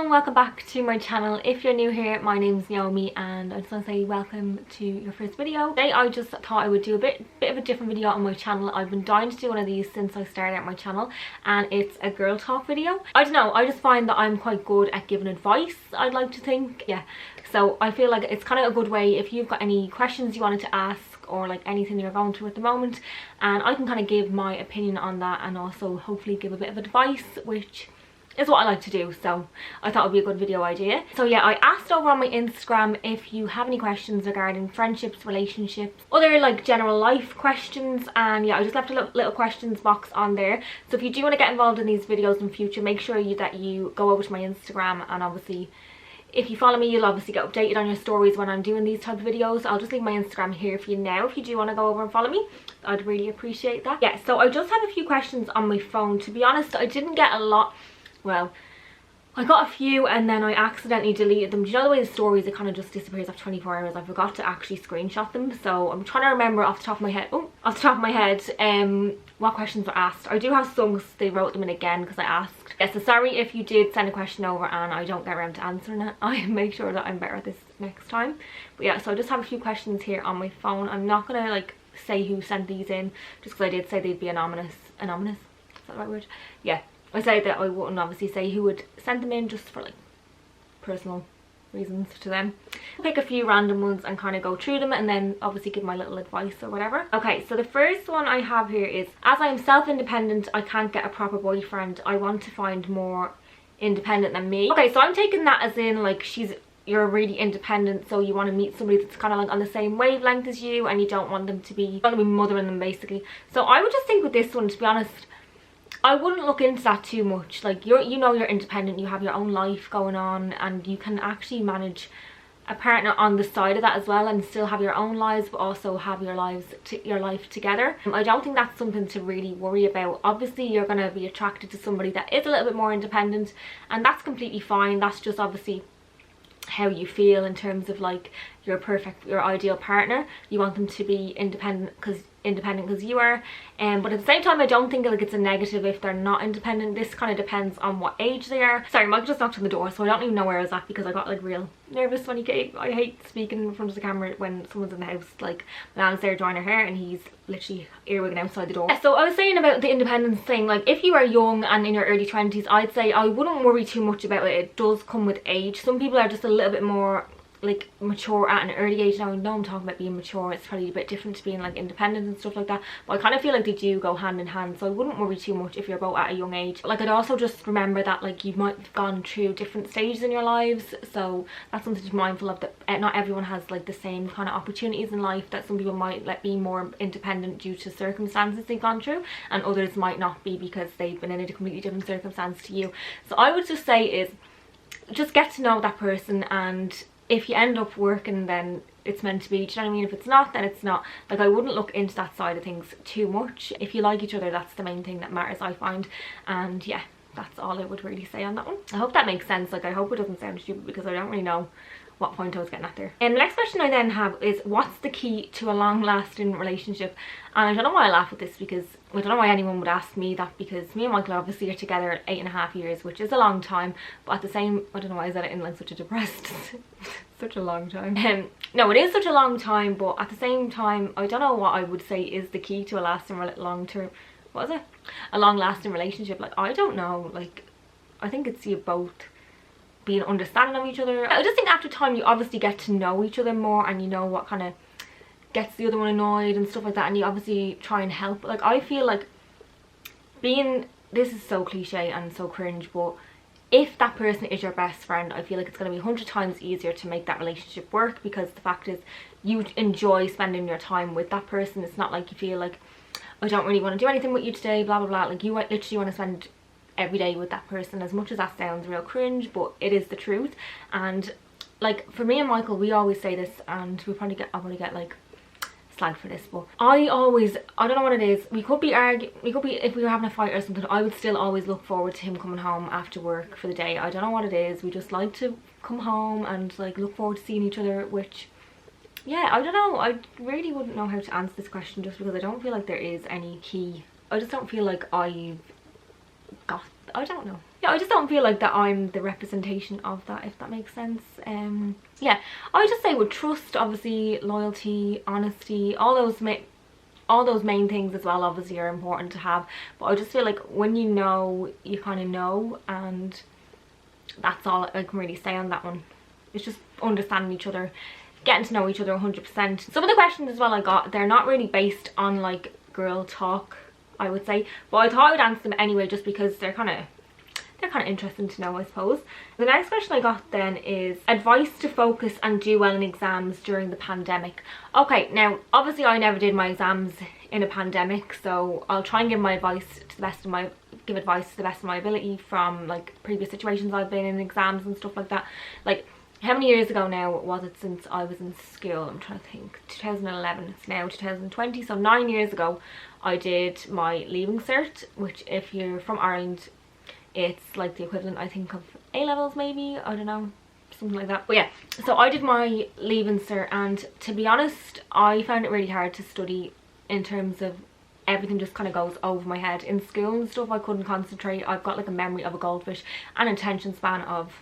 and welcome back to my channel. If you're new here, my name's Naomi and I just want to say welcome to your first video. Today I just thought I would do a bit of a different video on my channel. I've been dying to do one of these since I started out my channel, and it's a girl talk video. I don't know, I just find that I'm quite good at giving advice, I'd like to think. Yeah, so I feel like it's kind of a good way if you've got any questions you wanted to ask or like anything you're going through at the moment, and I can kind of give my opinion on that and also hopefully give a bit of advice, which is what I like to do. So I thought it would be a good video idea. So yeah, I asked over on my Instagram if you have any questions regarding friendships, relationships, other like general life questions, and yeah, I just left a little questions box on there. So if you do want to get involved in these videos in future, make sure that you go over to my Instagram, and obviously if you follow me you'll obviously get updated on your stories when I'm doing these type of videos. I'll just leave my Instagram here for you now if you do want to go over and follow me. I'd really appreciate that. Yeah, so I just have a few questions on my phone. To be honest, I didn't get a lot. Well, I got a few and then I accidentally deleted them. Do you know the way the stories, it kind of just disappears after 24 hours? I forgot to actually screenshot them, so I'm trying to remember off the top of my head, what questions were asked. I do have some because they wrote them in again because I asked. Yeah, so sorry if you did send a question over and I don't get around to answering it. I make sure that I'm better at this next time. But yeah, so I just have a few questions here on my phone. I'm not gonna like say who sent these in just because I did say they'd be anonymous. Anonymous? Is that the right word? Yeah. I say that I wouldn't obviously say who would send them in just for like personal reasons to them. I'll pick a few random ones and kind of go through them and then obviously give my little advice or whatever. Okay, so the first one I have here is, as I am self-independent, I can't get a proper boyfriend. I want to find more independent than me. Okay, so I'm taking that as in like you're really independent, so you want to meet somebody that's kind of like on the same wavelength as you, and you don't want them to be, mothering them basically. So I would just think with this one, to be honest, I wouldn't look into that too much. Like you're independent, you have your own life going on, and you can actually manage a partner on the side of that as well and still have your own lives but also have your life together. I don't think that's something to really worry about. Obviously you're going to be attracted to somebody that is a little bit more independent, and that's completely fine. That's just obviously how you feel in terms of like your ideal partner. You want them to be independent because you are, but at the same time I don't think like it's a negative if they're not independent. This kind of depends on what age they are. Sorry, Michael just knocked on the door, so I don't even know where I was at because I got like real nervous when he came. I hate speaking in front of the camera when someone's in the house. Like my nan's there drying her hair and he's literally earwigging outside the door. So I was saying about the independence thing, like if you are young and in your early 20s, I'd say I wouldn't worry too much about it. It does come with age. Some people are just a little bit more like mature at an early age. Now I know I'm talking about being mature, it's probably a bit different to being like independent and stuff like that, but I kind of feel like they do go hand in hand, so I wouldn't worry too much if you're both at a young age. Like I'd also just remember that like you might have gone through different stages in your lives, so that's something to be mindful of, that not everyone has like the same kind of opportunities in life. That some people might be more independent due to circumstances they've gone through, and others might not be because they've been in a completely different circumstance to you. So I would just say is just get to know that person, and if you end up working then it's meant to be. Do you know what I mean? If it's not, then it's not. Like I wouldn't look into that side of things too much. If you like each other, that's the main thing that matters, I find. And yeah, that's all I would really say on that one. I hope that makes sense. Like I hope it doesn't sound stupid because I don't really know what point I was getting at there. And the next question I then have is, what's the key to a long-lasting relationship? And I don't know why I laugh at this, because I don't know why anyone would ask me that, because me and Michael obviously are together 8.5 years, which is a long time, but at the same, I don't know why I said it in like such a depressed such a long time. No, it is such a long time, but at the same time I don't know what I would say is the key to a long-lasting relationship. Like I don't know, like I think it's you both being understanding of each other. I just think after time you obviously get to know each other more, and you know what kind of gets the other one annoyed and stuff like that, and you obviously try and help. Like I feel like this is so cliche and so cringe, but if that person is your best friend, I feel like it's going to be 100 times easier to make that relationship work, because the fact is you enjoy spending your time with that person. It's not like you feel like, I don't really want to do anything with you today, blah blah blah. Like you literally want to spend every day with that person. As much as that sounds real cringe, but it is the truth. And like for me and Michael, we always say this, and I'll probably get like slag for this, but I don't know what it is, we could be if we were having a fight or something, I would still always look forward to him coming home after work for the day. I don't know what it is, we just like to come home and like look forward to seeing each other, which yeah, I don't know, I really wouldn't know how to answer this question, just because I don't feel like there is any key. I just don't feel like I've got, I don't know. Yeah, I just don't feel like that I'm the representation of that, if that makes sense. Yeah, I would just say with trust, obviously, loyalty, honesty, all those main things as well obviously are important to have, but I just feel like when you know, you kind of know, and that's all I can really say on that one. It's just understanding each other, getting to know each other 100%. Some of the questions as well I got, they're not really based on like girl talk, I would say, but I thought I would answer them anyway just because they're kind of interesting to know, I suppose. The next question I got then is advice to focus and do well in exams during the pandemic. Okay, now obviously I never did my exams in a pandemic, so I'll try and give advice to the best of my ability from like previous situations I've been in, exams and stuff like that. Like, how many years ago now was it since I was in school? I'm trying to think. 2011, it's now 2020, so 9 years ago I did my leaving cert, which if you're from Ireland, it's like the equivalent, I think, of A-levels maybe, I don't know, something like that. But yeah, so I did my leaving cert, and to be honest, I found it really hard to study in terms of everything just kind of goes over my head. In school and stuff, I couldn't concentrate. I've got like a memory of a goldfish and attention span of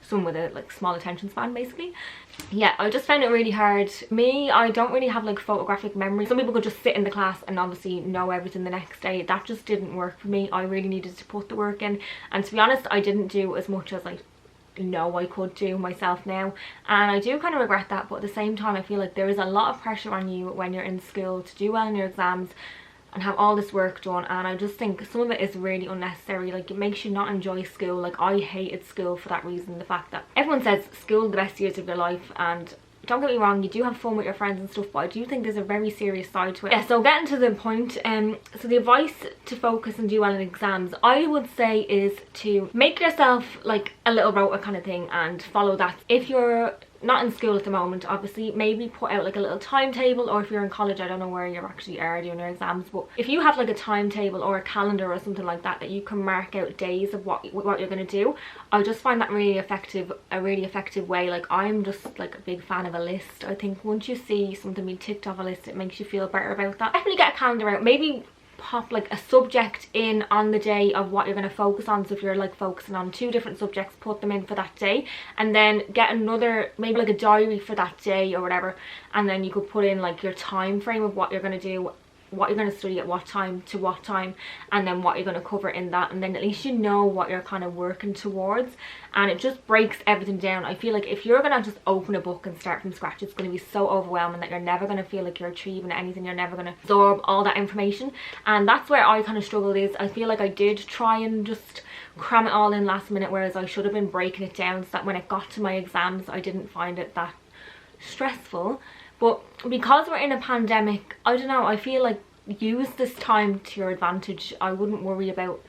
someone with a like small attention span basically. Yeah, I just found it really hard. Me, I don't really have like photographic memory. Some people could just sit in the class and obviously know everything the next day. That just didn't work for me. I really needed to put the work in, and to be honest, I didn't do as much as I know I could do myself now, and I do kind of regret that. But at the same time, I feel like there is a lot of pressure on you when you're in school to do well in your exams and have all this work done, and I just think some of it is really unnecessary. Like, it makes you not enjoy school. Like, I hated school for that reason. The fact that everyone says school is the best years of your life, and don't get me wrong, you do have fun with your friends and stuff, but I do think there's a very serious side to it. Yeah, so getting to the point, so the advice to focus and do well in exams, I would say, is to make yourself like a little rota kind of thing and follow that. If you're not in school at the moment, obviously, maybe put out like a little timetable, or if you're in college, I don't know where you actually are doing your exams, but if you have like a timetable or a calendar or something like that, that you can mark out days of what you're going to do, I just find that really effective, a really effective way. Like, I'm just like a big fan of a list. I think once you see something being ticked off a list, it makes you feel better about that. Definitely get a calendar out, maybe pop like a subject in on the day of what you're going to focus on. So if you're like focusing on 2 different subjects, put them in for that day, and then get another, maybe like a diary for that day or whatever, and then you could put in like your time frame of what you're going to do, what you're going to study at what time to what time, and then what you're going to cover in that, and then at least you know what you're kind of working towards, and it just breaks everything down. I feel like if you're going to just open a book and start from scratch, it's going to be so overwhelming that you're never going to feel like you're achieving anything. You're never going to absorb all that information, and that's where I kind of struggled. Is I feel like I did try and just cram it all in last minute, whereas I should have been breaking it down so that when it got to my exams, I didn't find it that stressful. But because we're in a pandemic, I don't know, I feel like use this time to your advantage. I wouldn't worry about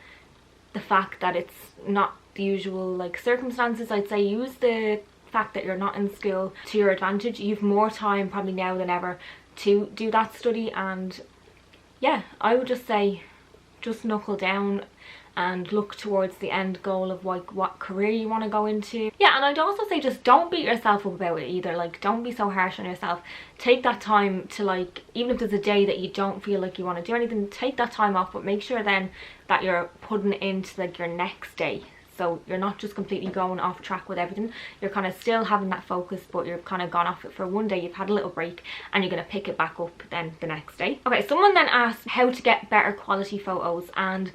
the fact that it's not the usual like circumstances. I'd say use the fact that you're not in school to your advantage. You've more time probably now than ever to do that study, and yeah, I would just say just knuckle down and look towards the end goal of like what career you want to go into. Yeah, and I'd also say just don't beat yourself up about it either. Like, don't be so harsh on yourself. Take that time to, like, even if there's a day that you don't feel like you want to do anything, take that time off, but make sure then that you're putting it into like your next day. So you're not just completely going off track with everything. You're kind of still having that focus, but you're kind of gone off it for one day. You've had a little break and you're going to pick it back up then the next day. Okay, someone then asked how to get better quality photos, and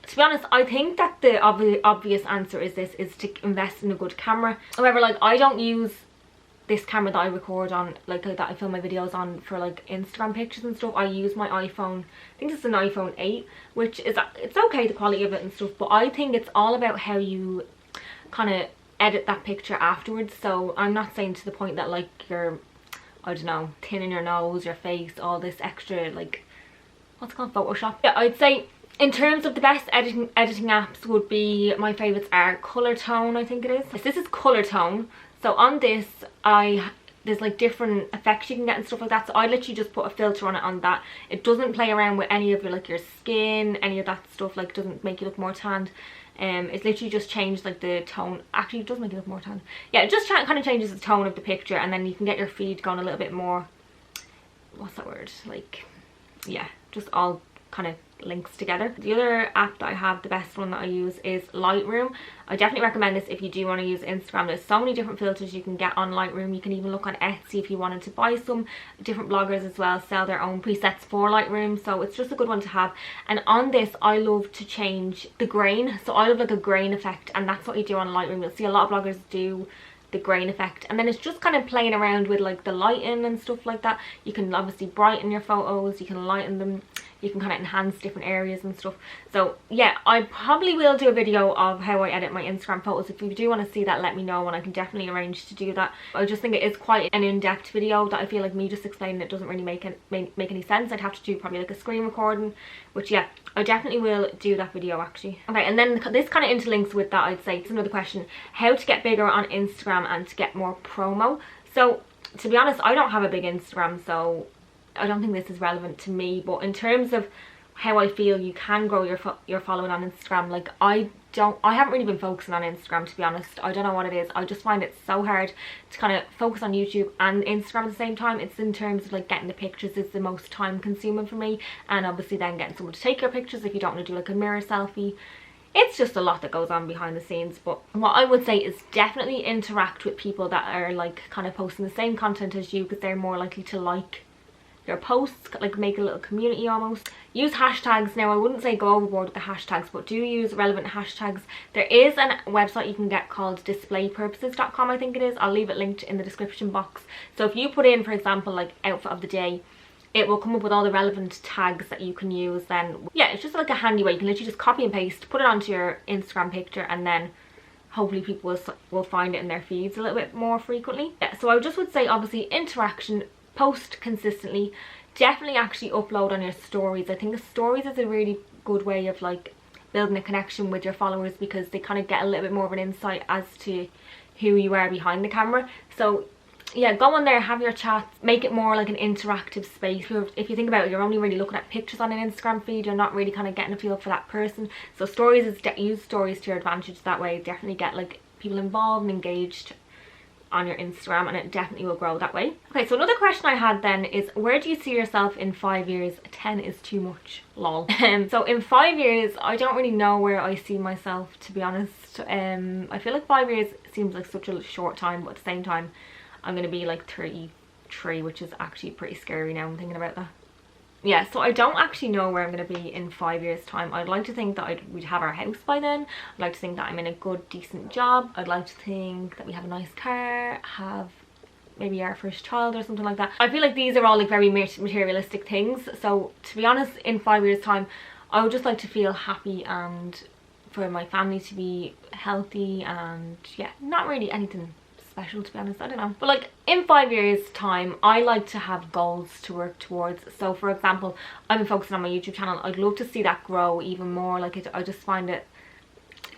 to be honest, I think that the obvious answer is to invest in a good camera. However, like, I don't use this camera that I record on, like that I film my videos on for like Instagram pictures and stuff. I use my iPhone, I think it's an iPhone 8, which is, it's okay, the quality of it and stuff, but I think it's all about how you kind of edit that picture afterwards. So I'm not saying to the point that like you're, I don't know, thinning your nose, your face, all this extra, like, what's it called, Photoshop. Yeah, I'd say in terms of the best editing apps would be, my favourites are Colour Tone, I think it is. This is Colour Tone. So on this, there's like different effects you can get and stuff like that. So I literally just put a filter on it on that. It doesn't play around with any of your, like, your skin, any of that stuff, like doesn't make you look more tanned. It's literally just changed like the tone. Actually, it does make you look more tanned. Yeah, it just kind of changes the tone of the picture, and then you can get your feed going a little bit more, what's that word? Like, yeah, just all kind of links together. The other app that I have, the best one that I use, is Lightroom. I definitely recommend this if you do want to use Instagram. There's so many different filters you can get on Lightroom. You can even look on Etsy if you wanted to buy some. Different bloggers as well sell their own presets for Lightroom, so it's just a good one to have. And on this, I love to change the grain, so I love like a grain effect, and that's what you do on Lightroom. You'll see a lot of bloggers do the grain effect, and then it's just kind of playing around with like the lighting and stuff like that. You can obviously brighten your photos, you can lighten them, you can kind of enhance different areas and stuff. So yeah, I probably will do a video of how I edit my Instagram photos. If you do want to see that, let me know and I can definitely arrange to do that. I just think it is quite an in-depth video that I feel like me just explaining it doesn't really make any sense. I'd have to do probably like a screen recording, which yeah, I definitely will do that video actually. Okay, and then this kind of interlinks with that, I'd say. It's another question: how to get bigger on Instagram and to get more promo. So to be honest, I don't have a big Instagram, so I don't think this is relevant to me. But in terms of how I feel you can grow your following on Instagram, like I haven't really been focusing on Instagram, to be honest. I don't know what it is. I just find it so hard to kind of focus on YouTube and Instagram at the same time. It's in terms of like getting the pictures is the most time consuming for me, and obviously then getting someone to take your pictures if you don't want to do like a mirror selfie. It's just a lot that goes on behind the scenes. But what I would say is definitely interact with people that are like kind of posting the same content as you, because they're more likely to like your posts, like make a little community almost. Use hashtags. Now I wouldn't say go overboard with the hashtags, but do use relevant hashtags. There is a website you can get called displaypurposes.com, I think it is. I'll leave it linked in the description box. So if you put in, for example, like outfit of the day, it will come up with all the relevant tags that you can use. Then yeah, it's just like a handy way. You can literally just copy and paste, put it onto your Instagram picture, and then hopefully people will find it in their feeds a little bit more frequently. Yeah, so I just would say obviously interaction, post consistently, definitely actually upload on your stories. I think stories is a really good way of like building a connection with your followers, because they kind of get a little bit more of an insight as to who you are behind the camera. So yeah, go on there, have your chats, make it more like an interactive space. If you think about it, you're only really looking at pictures on an Instagram feed, you're not really kind of getting a feel for that person. So stories is use stories to your advantage that way. Definitely get like people involved and engaged on your Instagram, and it definitely will grow that way. Okay, so another question I had then is, where do you see yourself in 5 years? 10 is too much, lol. So in 5 years, I don't really know where I see myself, to be honest. I feel like 5 years seems like such a short time, but at the same time I'm gonna be like 33, which is actually pretty scary now I'm thinking about that. Yeah, so I don't actually know where I'm going to be in 5 years time. I'd like to think that we'd have our house by then. I'd like to think that I'm in a good decent job. I'd like to think that we have a nice car, have maybe our first child or something like that. I feel like these are all like very materialistic things. So to be honest, in 5 years time I would just like to feel happy and for my family to be healthy, and yeah, not really anything special, to be honest. I don't know, but like in 5 years time I like to have goals to work towards. So for example, I've been focusing on my YouTube channel. I'd love to see that grow even more. Like I just find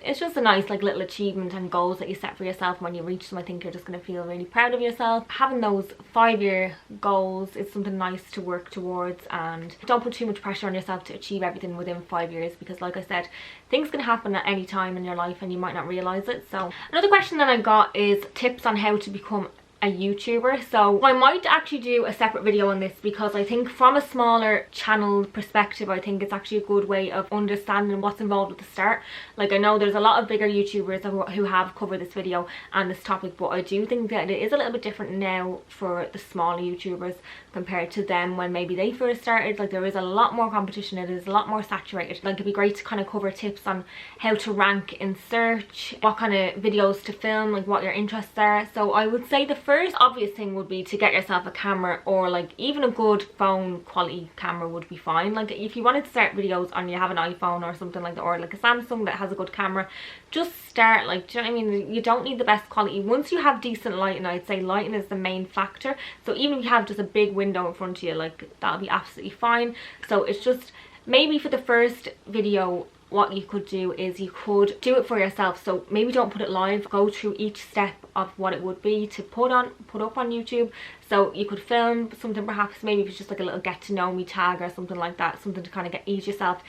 it's just a nice like little achievement and goals that you set for yourself, and when you reach them I think you're just going to feel really proud of yourself. Having those 5-year goals is something nice to work towards, and don't put too much pressure on yourself to achieve everything within 5 years, because like I said, things can happen at any time in your life and you might not realize it. So another question that I got is tips on how to become a YouTuber. So I might actually do a separate video on this, because I think from a smaller channel perspective I think it's actually a good way of understanding what's involved at the start. Like I know there's a lot of bigger YouTubers who have covered this video and this topic, but I do think that it is a little bit different now for the smaller YouTubers compared to them when maybe they first started. Like there is a lot more competition, it is a lot more saturated. Like it'd be great to kind of cover tips on how to rank in search, what kind of videos to film, like what your interests are. So I would say the first obvious thing would be to get yourself a camera, or like even a good phone quality camera would be fine. Like if you wanted to start videos and you have an iPhone or something like that, or like a Samsung that has a good camera, just start. Like, do you know what I mean? You don't need the best quality. Once you have decent lighting, I'd say lighting is the main factor. So even if you have just a big window in front of you, like that'll be absolutely fine. So it's just maybe for the first video what you could do is you could do it for yourself. So maybe don't put it live, go through each step of what it would be to put up on YouTube. So you could film something, perhaps maybe if it's just like a little get to know me tag or something like that, something to kind of ease yourself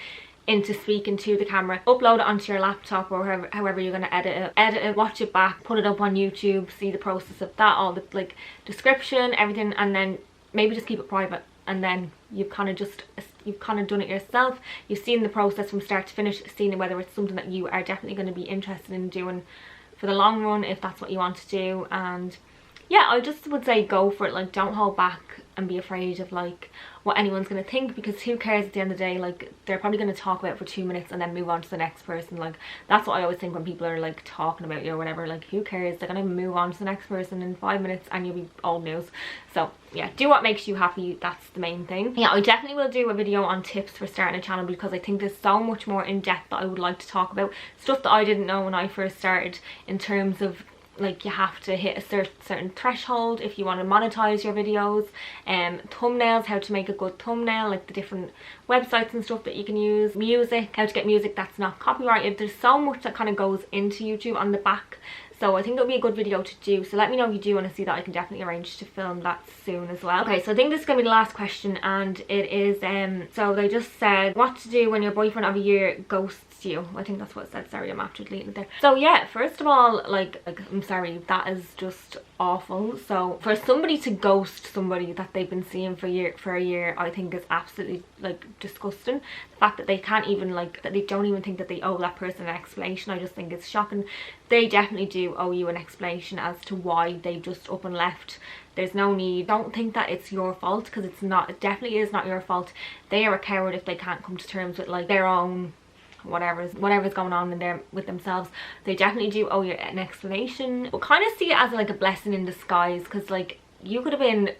into speaking to the camera. Upload it onto your laptop or however you're going to edit it, watch it back, put it up on YouTube, see the process of that, all the like description, everything, and then maybe just keep it private and then you've kind of done it yourself. You've seen the process from start to finish, seen whether it's something that you are definitely going to be interested in doing for the long run, if that's what you want to do. And yeah, I just would say go for it. Like, don't hold back and be afraid of like what anyone's going to think, because who cares at the end of the day? Like, they're probably going to talk about it for 2 minutes and then move on to the next person. Like, that's what I always think when people are like talking about you or whatever. Like, who cares? They're going to move on to the next person in 5 minutes and you'll be old news. So yeah, do what makes you happy. That's the main thing. Yeah, I definitely will do a video on tips for starting a channel, because I think there's so much more in depth that I would like to talk about, stuff that I didn't know when I first started, in terms of like you have to hit a certain threshold if you want to monetize your videos, thumbnails, how to make a good thumbnail, like the different websites and stuff that you can use, music, how to get music that's not copyrighted. There's so much that kind of goes into YouTube on the back, so I think it'll be a good video to do. So let me know if you do want to see that. I can definitely arrange to film that soon as well. Okay, so I think this is going to be the last question, and it is so they just said what to do when your boyfriend of a year ghosts you. I think that's what it said. Sorry, I'm after deleting it there. So yeah, first of all, like I'm sorry, that is just awful. So for somebody to ghost somebody that they've been seeing for a year, I think is absolutely like disgusting. The fact that they can't even like, that they don't even think that they owe that person an explanation, I just think it's shocking. They definitely do owe you an explanation as to why they've just up and left. There's no need. Don't think that it's your fault, because it's not. It definitely is not your fault. They are a coward if they can't come to terms with like their own whatever's going on in there with themselves. They definitely do owe you an explanation. But kind of see it as like a blessing in disguise, because like you could have been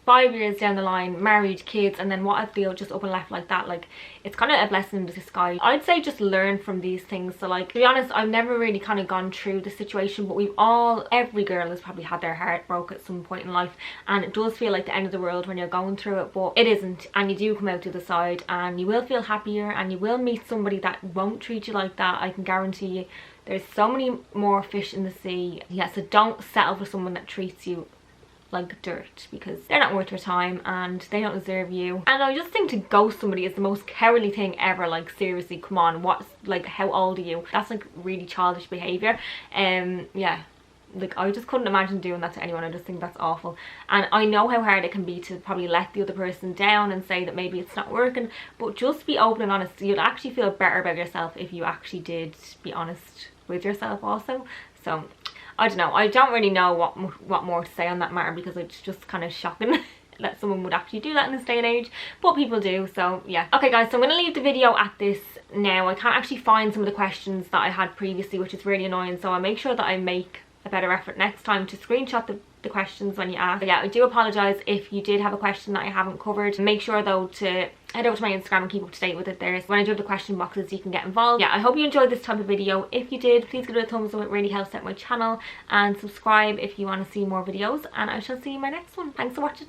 5 years down the line, married, kids, and then what if they just up and left like that? Like, it's kind of a blessing in disguise. I'd say just learn from these things. So like, to be honest, I've never really kind of gone through the situation, but every girl has probably had their heart broke at some point in life, and it does feel like the end of the world when you're going through it, but it isn't, and you do come out to the side, and you will feel happier, and you will meet somebody that won't treat you like that. I can guarantee you. There's so many more fish in the sea. Yeah, so don't settle for someone that treats you like dirt, because they're not worth your time and they don't deserve you. And I just think to ghost somebody is the most cowardly thing ever. Like, seriously, come on, what's like, how old are you? That's like really childish behavior. Yeah, like I just couldn't imagine doing that to anyone. I just think that's awful, and I know how hard it can be to probably let the other person down and say that maybe it's not working, but just be open and honest. You'll actually feel better about yourself if you actually did be honest with yourself also. So I don't know, I don't really know what more to say on that matter, because it's just kind of shocking that someone would actually do that in this day and age, but people do. So yeah, okay guys, so I'm gonna leave the video at this now. I can't actually find some of the questions that I had previously, which is really annoying, so I'll make sure that I make a better effort next time to screenshot the questions when you ask. But yeah, I do apologize if you did have a question that I haven't covered. Make sure though to head over to my Instagram and keep up to date with it there. So when I do have the question boxes, you can get involved. Yeah, I hope you enjoyed this type of video. If you did, please give it a thumbs up. It really helps out my channel, and subscribe if you want to see more videos, and I shall see you in my next one. Thanks for watching.